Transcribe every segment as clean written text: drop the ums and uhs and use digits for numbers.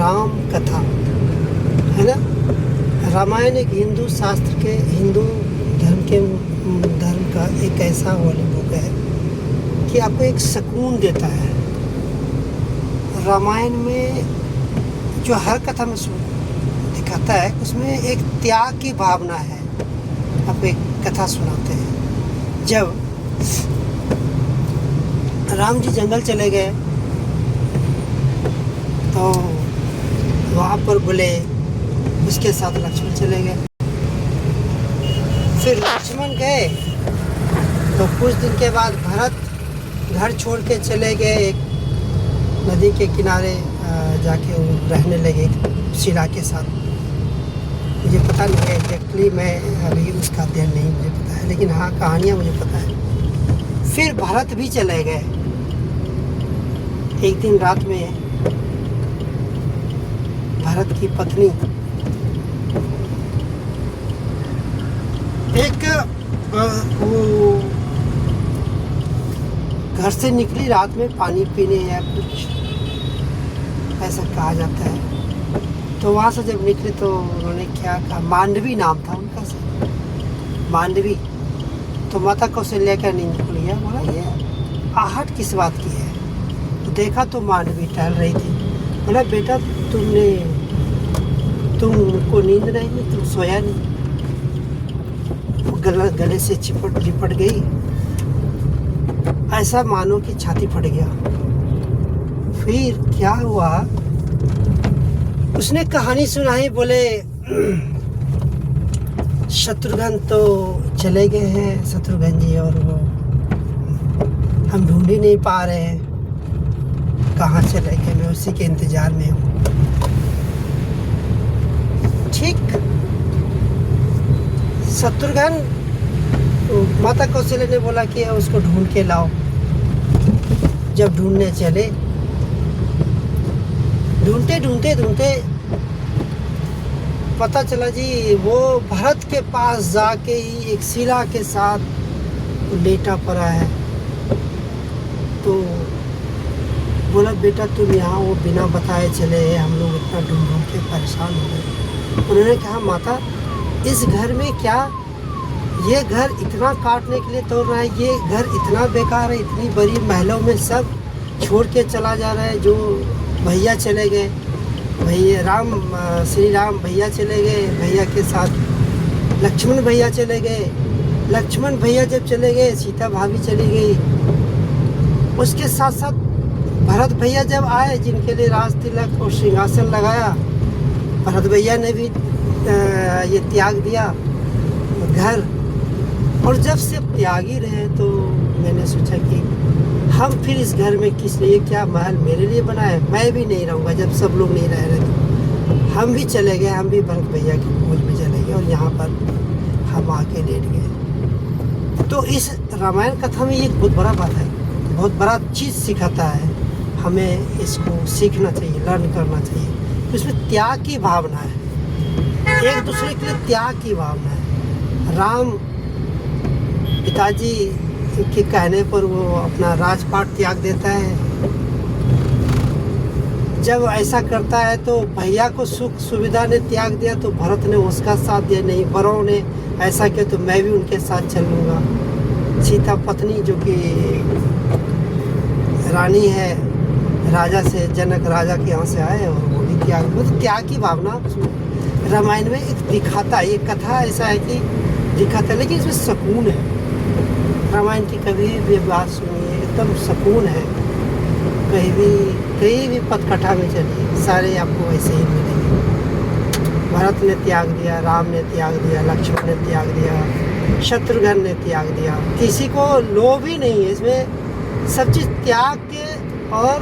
राम कथा है ना। रामायण एक हिंदू शास्त्र के, हिंदू धर्म का एक ऐसा होली बुक है कि आपको एक सुकून देता है। रामायण में जो हर कथा में दिखाता है उसमें एक त्याग की भावना है। आपको एक कथा सुनाते हैं। जब राम जी जंगल चले गए तो वहाँ पर बोले उसके साथ लक्ष्मण चले गए। फिर लक्ष्मण गए तो कुछ दिन के बाद भरत घर छोड़ के चले गए, एक नदी के किनारे जाके वो रहने लगे शिला के साथ। मुझे पता नहीं है एग्जैक्टली, मैं अभी उसका अध्ययन नहीं मुझे पता है, लेकिन हाँ कहानियाँ मुझे पता है। फिर भरत भी चले गए। एक दिन रात में भरत की पत्नी एक वो घर से निकली रात में पानी पीने या कुछ ऐसा कहा जाता है। तो वहाँ से जब निकले तो उन्होंने क्या कहा, मांडवी नाम था उनका से, मांडवी। तो माता कौशल्या का नींद खुल गया। बोला ये आहट किस बात की है। तो देखा तो मांडवी टहल रही थी। बोला बेटा तुमको नींद नहीं, तुम सोया नहीं। गले से लिपट गई, ऐसा मानो कि छाती फट गया। फिर क्या हुआ, उसने कहानी सुनाई। बोले शत्रुघ्न तो चले गए हैं, शत्रुघ्न जी, और वो हम ढूंढ ही नहीं पा रहे हैं कहाँ चले गए। मैं उसी के इंतजार में हूँ। ठीक, शत्रुघ्न, माता कौशल्या ने बोला कि उसको ढूंढ के लाओ। जब ढूंढने चले, ढूंढते पता चला जी वो भरत के पास जाके ही एक शिला के साथ लेटा पड़ा है। तो बोला बेटा तुम यहाँ, वो बिना बताए चले, हम लोग इतना ढूंढ के परेशान हो गए। उन्होंने कहा माता इस घर में क्या, ये घर इतना काटने के लिए तोड़ रहा है, ये घर इतना बेकार है, इतनी बड़ी महलों में सब छोड़ के चला जा रहा है। जो भैया चले गए, भैया श्री राम भैया चले गए, भैया के साथ लक्ष्मण भैया चले गए। लक्ष्मण भैया जब चले गए, सीता भाभी चली गई। उसके साथ साथ भरत भैया जब आए, जिनके लिए राज तिलक और सिंहासन लगाया, भरत भैया ने भी ये त्याग दिया घर। और जब से त्याग ही रहे तो मैंने सोचा कि हम फिर इस घर में किस लिए, क्या महल मेरे लिए बनाए, मैं भी नहीं रहूँगा। जब सब लोग नहीं रह रहे तो हम भी चले गए, हम भी भरत भैया की खोज में चले गए और यहाँ पर हम आके लेट गए। तो इस रामायण कथा में एक बहुत बड़ा बात है, बहुत बड़ा चीज़ सिखाता है हमें। इसको सीखना चाहिए, लर्न करना चाहिए। इसमें त्याग की भावना है, एक दूसरे के लिए त्याग की भावना है। राम पिताजी के कहने पर वो अपना राजपाट त्याग देता है। जब ऐसा करता है तो भैया को सुख सुविधा ने त्याग दिया, तो भरत ने उसका साथ दिया। नहीं, बड़ों ने ऐसा किया तो मैं भी उनके साथ चलूँगा। सीता पत्नी जो कि रानी है, राजा से, जनक राजा के यहाँ से आए, और वो भी त्याग, मतलब त्याग की भावना रामायण में एक दिखाता है। ये कथा ऐसा है कि दिखाता है, लेकिन इसमें सुकून है। रामायण की कभी भी बात सुनिए, एकदम सुकून है। कहीं भी पथकथा में चलिए, सारे आपको वैसे ही मिलेंगे। भरत ने त्याग दिया, राम ने त्याग दिया, लक्ष्मण ने त्याग दिया, शत्रुघ्न ने त्याग दिया। किसी को लोभ ही नहीं है इसमें, सब चीज़ त्याग के और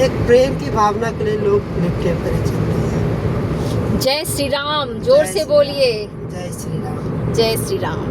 एक प्रेम की भावना के लिए लोग निपटे पड़े चलते हैं। जय श्री राम, जोर से बोलिए। जय श्री राम। जय श्री राम।